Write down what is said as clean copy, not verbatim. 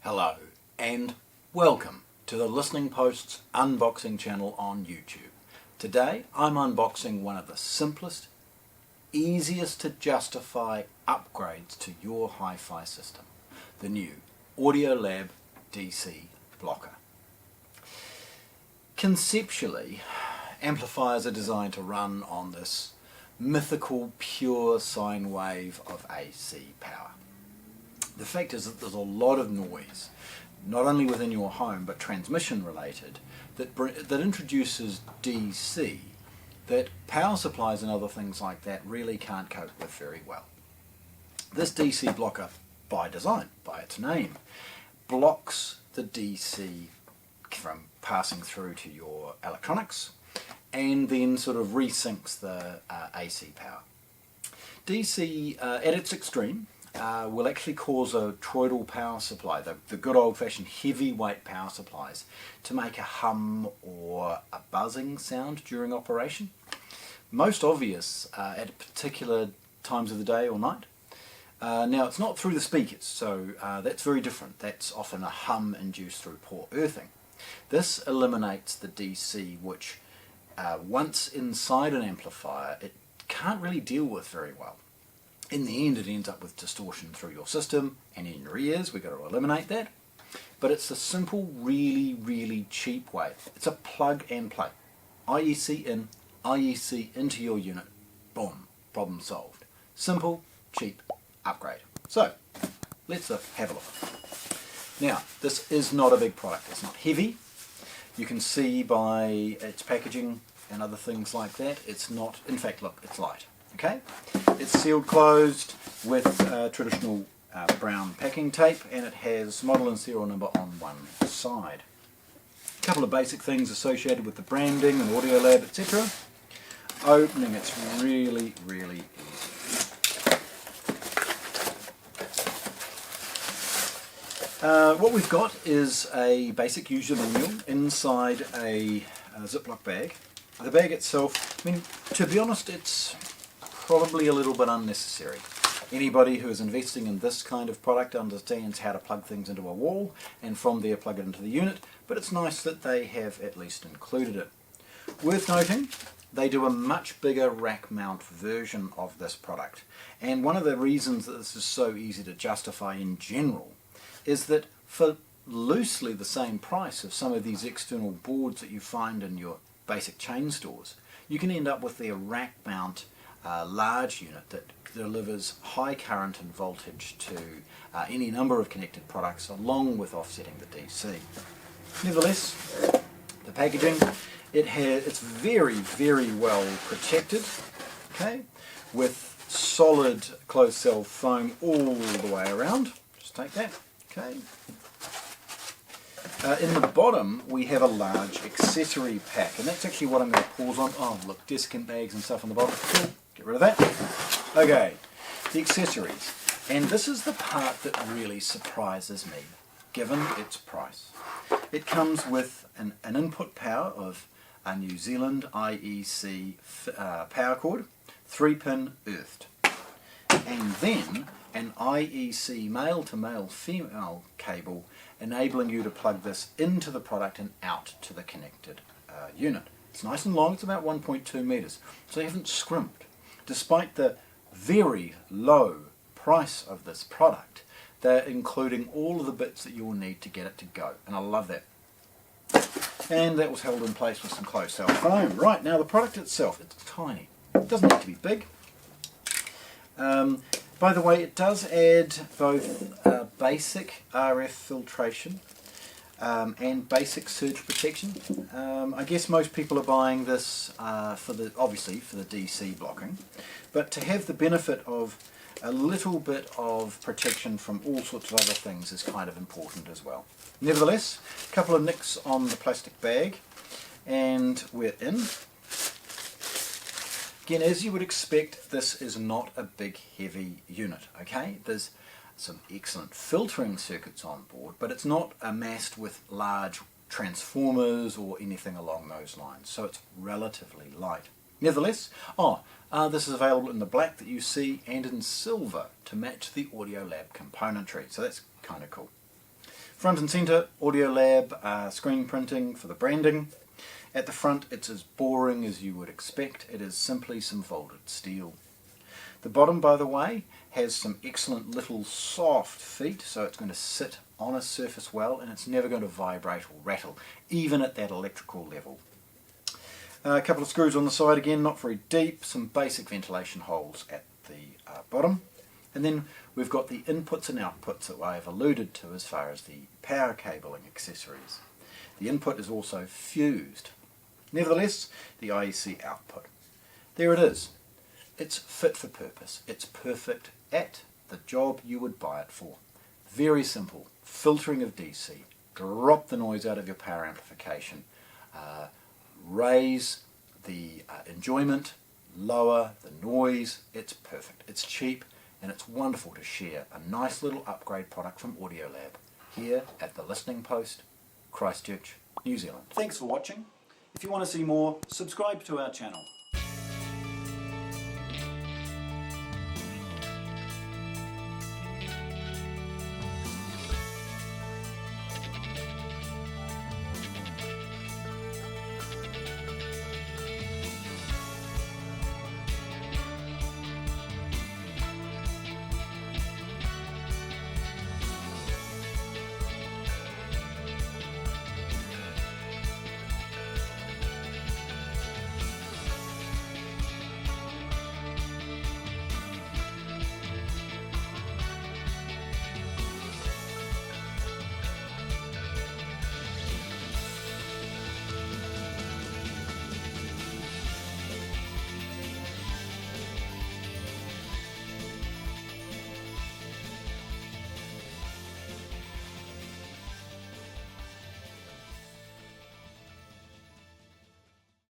Hello and welcome to the Listening Post's unboxing channel on YouTube. Today I'm unboxing one of the simplest, easiest to justify upgrades to your hi-fi system, the new Audiolab DC Blocker. Conceptually, amplifiers are designed to run on this mythical pure sine wave of AC power. The fact is that there's a lot of noise, not only within your home but transmission related, that introduces DC that power supplies and other things like that really can't cope with very well. This DC blocker, by design, by its name, blocks the DC from passing through to your electronics and then sort of resyncs the AC power. DC at its extreme will actually cause a troidal power supply, the good old-fashioned heavyweight power supplies, to make a hum or a buzzing sound during operation. Most obvious at particular times of the day or night. Now it's not through the speakers, so that's very different. That's often a hum induced through poor earthing. This eliminates the DC which once inside an amplifier it can't really deal with very well. In the end it ends up with distortion through your system and in your ears. We've got to eliminate that. But it's a simple, really cheap way. It's a plug and play. IEC in, IEC into your unit. Boom. Problem solved. Simple, cheap upgrade. So, let's have a look. Now, this is not a big product. It's not heavy. You can see by its packaging and other things like that, it's not, in fact, look, it's light. Okay, it's sealed closed with traditional brown packing tape, and it has model and serial number on one side. A couple of basic things associated with the branding and Audiolab, etc. Opening, it's really easy. What we've got is a basic user manual inside a Ziploc bag. The bag itself, I mean, to be honest, it's probably a little bit unnecessary. Anybody who is investing in this kind of product understands how to plug things into a wall and from there plug it into the unit, but it's nice that they have at least included it. Worth noting, they do a much bigger rack mount version of this product, and one of the reasons that this is so easy to justify in general is that for loosely the same price of some of these external boards that you find in your basic chain stores, you can end up with their rack mount large unit that delivers high current and voltage to any number of connected products along with offsetting the DC. Nevertheless, the packaging, it's very well protected, okay, with solid closed cell foam all the way around. Just take that, okay. In the bottom we have a large accessory pack, and that's actually what I'm going to pause on. Oh look, desicant bags and stuff on the bottom. Cool. Get rid of that. Okay, the accessories. And this is the part that really surprises me, given its price. It comes with an input power of a New Zealand IEC power cord, 3-pin earthed. And then an IEC male to male female cable enabling you to plug this into the product and out to the connected unit. It's nice and long, it's about 1.2 meters, so you haven't scrimped. Despite the very low price of this product, they're including all of the bits that you'll need to get it to go, and I love that. And that was held in place with some closed cell foam. Right, now the product itself, it's tiny. It doesn't need to be big. By the way, it does add both basic RF filtration and basic surge protection. I guess most people are buying this obviously for the DC blocking, but to have the benefit of a little bit of protection from all sorts of other things is kind of important as well. Nevertheless, a couple of nicks on the plastic bag, and we're in. Again, as you would expect, this is not a big heavy unit, okay? There's some excellent filtering circuits on board, but it's not amassed with large transformers or anything along those lines, so it's relatively light. Nevertheless, this is available in the black that you see and in silver to match the Audiolab componentry, so that's kind of cool. Front and centre, Audiolab screen printing for the branding. At the front it's as boring as you would expect. It is simply some folded steel. The bottom, by the way, has some excellent little soft feet, so it's going to sit on a surface well and it's never going to vibrate or rattle, even at that electrical level. A couple of screws on the side again, not very deep, some basic ventilation holes at the bottom. And then we've got the inputs and outputs that I have alluded to as far as the power cabling accessories. The input is also fused. Nevertheless, the IEC output. There it is. It's fit for purpose. It's perfect at the job you would buy it for. Very simple. Filtering of DC. Drop the noise out of your power amplification. Raise the enjoyment. Lower the noise. It's perfect. It's cheap and it's wonderful to share a nice little upgrade product from Audiolab here at the Listening Post, Christchurch, New Zealand. Thanks for watching. If you want to see more, subscribe to our channel.